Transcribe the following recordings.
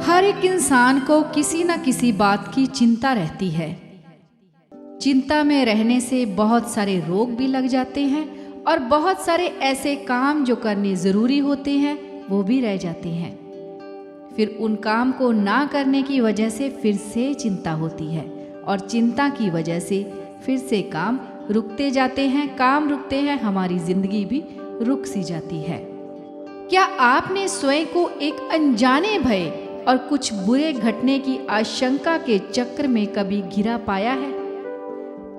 हर एक इंसान को किसी न किसी बात की चिंता रहती है। चिंता में रहने से बहुत सारे रोग भी लग जाते हैं और बहुत सारे ऐसे काम जो करने ज़रूरी होते हैं वो भी रह जाते हैं। फिर उन काम को ना करने की वजह से फिर से चिंता होती है और चिंता की वजह से फिर से काम रुकते जाते हैं, काम रुकते हैं, हमारी ज़िंदगी भी रुक सी जाती है। क्या आपने स्वयं को एक अनजाने भय और कुछ बुरे घटने की आशंका के चक्र में कभी घिरा पाया है?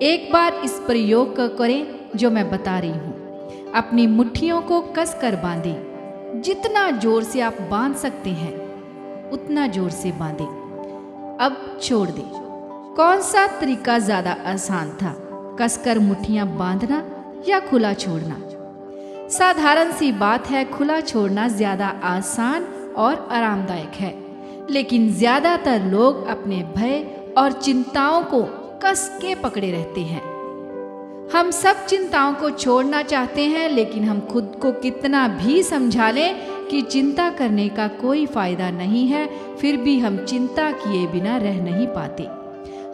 एक बार इस प्रयोग को करें जो मैं बता रही हूँ। अपनी मुट्ठियों को कसकर बांधें। जितना जोर से आप बांध सकते हैं उतना जोर से बांधें। अब छोड़ दें। कौन सा तरीका ज्यादा आसान था, कसकर मुट्ठियां बांधना या खुला छोड़ना? साधारण सी बात है, खुला छोड़ना ज्यादा आसान और आरामदायक है, लेकिन ज्यादातर लोग अपने भय और चिंताओं को कस के पकड़े रहते हैं। हम सब चिंताओं को छोड़ना चाहते हैं, लेकिन हम खुद को कितना भी समझा लें कि चिंता करने का कोई फायदा नहीं है, फिर भी हम चिंता किए बिना रह नहीं पाते।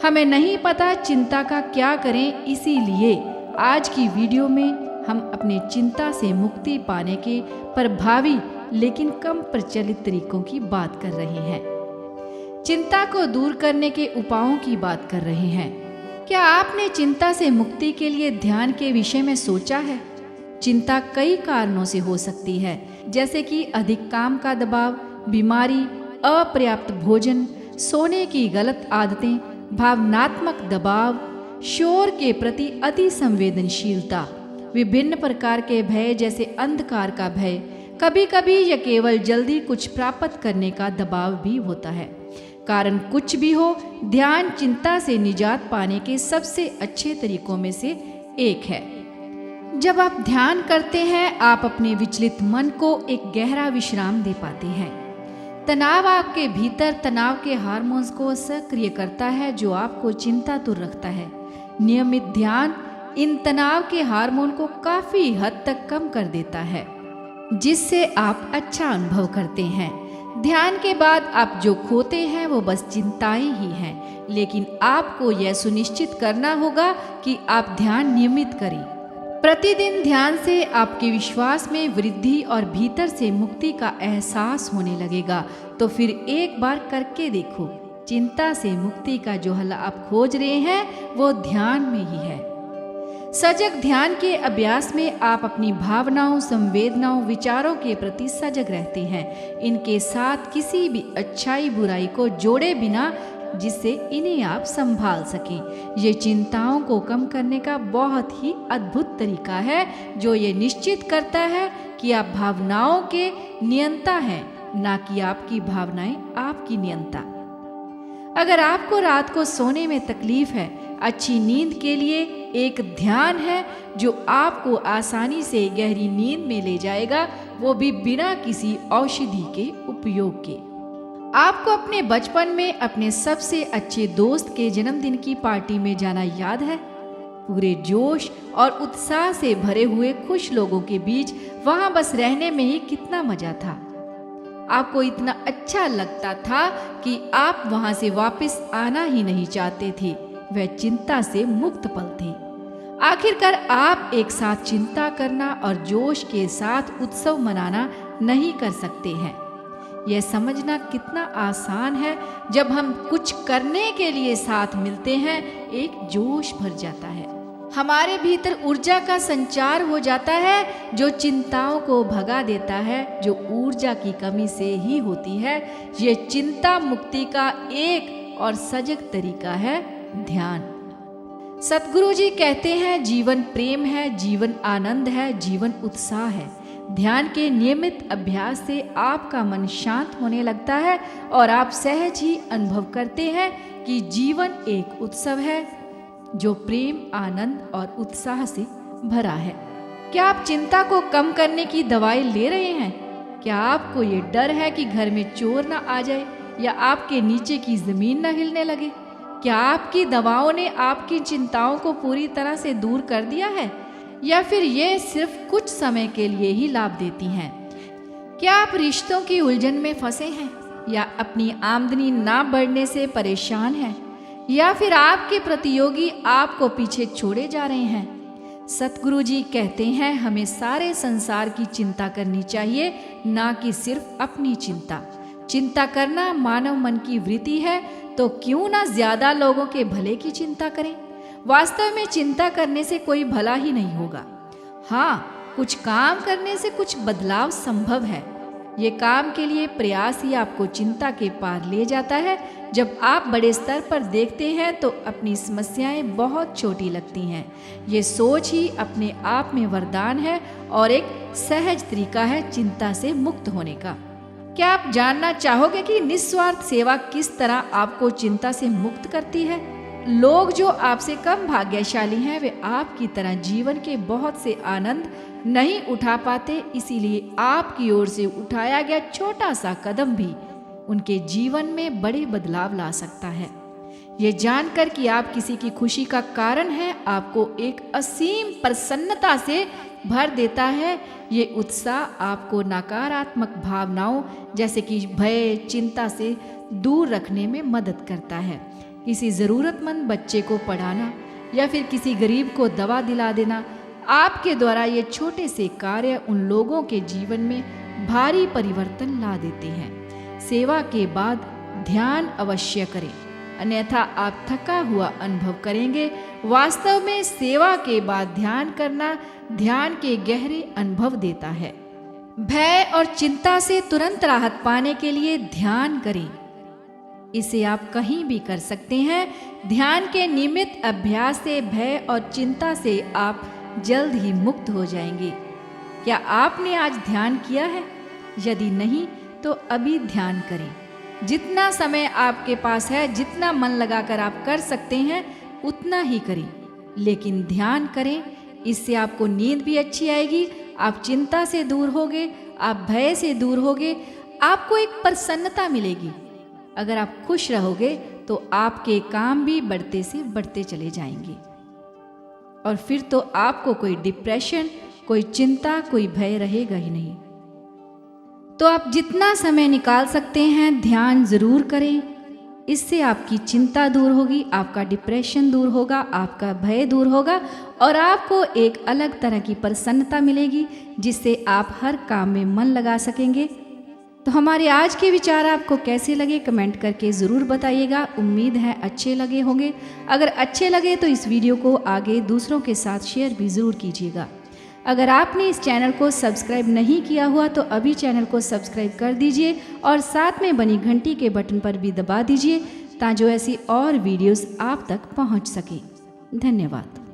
हमें नहीं पता चिंता का क्या करें, इसीलिए आज की वीडियो में हम अपने चिंता से मुक्ति पाने के प्रभावी लेकिन कम प्रचलित तरीकों की बात कर रहे हैं। चिंता को दूर करने के उपायों की बात कर रहे हैं। क्या आपने चिंता से मुक्ति के लिए ध्यान के विषय में सोचा है? चिंता कई कारणों से हो सकती है, जैसे कि अधिक काम का दबाव, बीमारी, अपर्याप्त भोजन, सोने की गलत आदतें, भावनात्मक दबाव, शोर के प्रति अति संवेदनशीलता, विभिन्न प्रकार के भय जैसे अंधकार का भय, कभी कभी यह केवल जल्दी कुछ प्राप्त करने का दबाव भी होता है। कारण कुछ भी हो, ध्यान चिंता से निजात पाने के सबसे अच्छे तरीकों में से एक है। जब आप ध्यान करते हैं, आप अपने विचलित मन को एक गहरा विश्राम दे पाते हैं। तनाव आपके भीतर तनाव के हार्मोन्स को सक्रिय करता है, जो आपको चिंतातुर रखता है। नियमित ध्यान इन तनाव के हार्मोन को काफी हद तक कम कर देता है, जिससे आप अच्छा अनुभव करते हैं। ध्यान के बाद आप जो खोते हैं वो बस चिंताएं ही हैं, लेकिन आपको यह सुनिश्चित करना होगा कि आप ध्यान नियमित करें। प्रतिदिन ध्यान से आपके विश्वास में वृद्धि और भीतर से मुक्ति का एहसास होने लगेगा। तो फिर एक बार करके देखो। चिंता से मुक्ति का जो हल आप खोज रहे हैं वो ध्यान में ही है। सजग ध्यान के अभ्यास में आप अपनी भावनाओं, संवेदनाओं, विचारों के प्रति सजग रहते हैं। इनके साथ किसी भी अच्छाई बुराई को जोड़े बिना, जिससे इन्हें आप संभाल सकें। ये चिंताओं को कम करने का बहुत ही अद्भुत तरीका है, जो ये निश्चित करता है कि आप भावनाओं के नियंता हैं, ना कि आपकी भावनाएं आपकी नियंता। अगर आपको रात को सोने में तकलीफ है, अच्छी नींद के लिए एक ध्यान है जो आपको आसानी से गहरी नींद में ले जाएगा, वो भी बिना किसी औषधि के उपयोग के। आपको अपने बचपन में अपने सबसे अच्छे दोस्त के जन्मदिन की पार्टी में जाना याद है? पूरे जोश और उत्साह से भरे हुए खुश लोगों के बीच वहां बस रहने में ही कितना मजा था। आपको इतना अच्छा लगता था कि आप वहां से वापस आना ही नहीं चाहते थे। वह चिंता से मुक्त पल थे। आखिरकार आप एक साथ चिंता करना और जोश के साथ उत्सव मनाना नहीं कर सकते हैं। यह समझना कितना आसान है। जब हम कुछ करने के लिए साथ मिलते हैं, एक जोश भर जाता है। हमारे भीतर ऊर्जा का संचार हो जाता है, जो चिंताओं को भगा देता है, जो ऊर्जा की कमी से ही होती है। यह चिंता मुक्ति का एक और सजग तरीका है, ध्यान। सतगुरु जी कहते हैं, जीवन प्रेम है, जीवन आनंद है, जीवन उत्साह है। ध्यान के नियमित अभ्यास से आपका मन शांत होने लगता है और आप सहज ही अनुभव करते हैं कि जीवन एक उत्सव है, जो प्रेम, आनंद और उत्साह से भरा है। क्या आप चिंता को कम करने की दवाई ले रहे हैं? क्या आपको ये डर है कि घर में चोर ना आ जाए या आपके नीचे की जमीन ना हिलने लगे? क्या आपकी दवाओं ने आपकी चिंताओं को पूरी तरह से दूर कर दिया है, या फिर ये सिर्फ कुछ समय के लिए ही लाभ देती हैं? क्या आप रिश्तों की उलझन में फंसे हैं? या अपनी आमदनी ना बढ़ने से परेशान हैं, या फिर आपके प्रतियोगी आपको पीछे छोड़े जा रहे हैं। सतगुरु जी कहते हैं हमें सारे संसार की चिंता करनी चाहिए, ना कि सिर्फ अपनी चिंता। चिंता करना मानव मन की वृत्ति है, तो क्यों ना ज्यादा लोगों के भले की चिंता करें। वास्तव में चिंता करने से कोई भला ही नहीं होगा। हाँ, कुछ काम करने से कुछ बदलाव संभव है। ये काम के लिए प्रयास ही आपको चिंता के पार ले जाता है। जब आप बड़े स्तर पर देखते हैं तो अपनी समस्याएं बहुत छोटी लगती हैं। ये सोच ही अपने आप में वरदान है और एक सहज तरीका है चिंता से मुक्त होने का। क्या आप जानना चाहोगे कि निस्वार्थ सेवा किस तरह आपको चिंता से मुक्त करती है? लोग जो आपसे कम भाग्यशाली हैं, वे आपकी तरह जीवन के बहुत से आनंद नहीं उठा पाते, इसीलिए आपकी ओर से उठाया गया छोटा सा कदम भी उनके जीवन में बड़े बदलाव ला सकता है। ये जानकर कि आप किसी की खुशी का कारण है, आपको एक असीम प्रसन्नता से भर देता है। ये उत्साह आपको नकारात्मक भावनाओं जैसे कि भय, चिंता से दूर रखने में मदद करता है। किसी ज़रूरतमंद बच्चे को पढ़ाना या फिर किसी गरीब को दवा दिला देना, आपके द्वारा ये छोटे से कार्य उन लोगों के जीवन में भारी परिवर्तन ला देते हैं। सेवा के बाद ध्यान अवश्य करें, अन्यथा आप थका हुआ अनुभव करेंगे। वास्तव में सेवा के बाद ध्यान करना ध्यान के गहरे अनुभव देता है। भय और चिंता से तुरंत राहत पाने के लिए ध्यान करें। इसे आप कहीं भी कर सकते हैं। ध्यान के नियमित अभ्यास से भय और चिंता से आप जल्द ही मुक्त हो जाएंगे। क्या आपने आज ध्यान किया है? यदि नहीं तो अभी ध्यान करें। जितना समय आपके पास है, जितना मन लगाकर आप कर सकते हैं, उतना ही करें, लेकिन ध्यान करें। इससे आपको नींद भी अच्छी आएगी, आप चिंता से दूर होगे, आप भय से दूर होगे, आपको एक प्रसन्नता मिलेगी। अगर आप खुश रहोगे तो आपके काम भी बढ़ते से बढ़ते चले जाएंगे और फिर तो आपको कोई डिप्रेशन, कोई चिंता, कोई भय रहेगा ही नहीं। तो आप जितना समय निकाल सकते हैं ध्यान जरूर करें। इससे आपकी चिंता दूर होगी, आपका डिप्रेशन दूर होगा, आपका भय दूर होगा और आपको एक अलग तरह की प्रसन्नता मिलेगी, जिससे आप हर काम में मन लगा सकेंगे। तो हमारे आज के विचार आपको कैसे लगे कमेंट करके ज़रूर बताइएगा। उम्मीद है अच्छे लगे होंगे। अगर अच्छे लगे तो इस वीडियो को आगे दूसरों के साथ शेयर भी ज़रूर कीजिएगा। अगर आपने इस चैनल को सब्सक्राइब नहीं किया हुआ तो अभी चैनल को सब्सक्राइब कर दीजिए और साथ में बनी घंटी के बटन पर भी दबा दीजिए, ताकि ऐसी और वीडियोस आप तक पहुंच सके। धन्यवाद।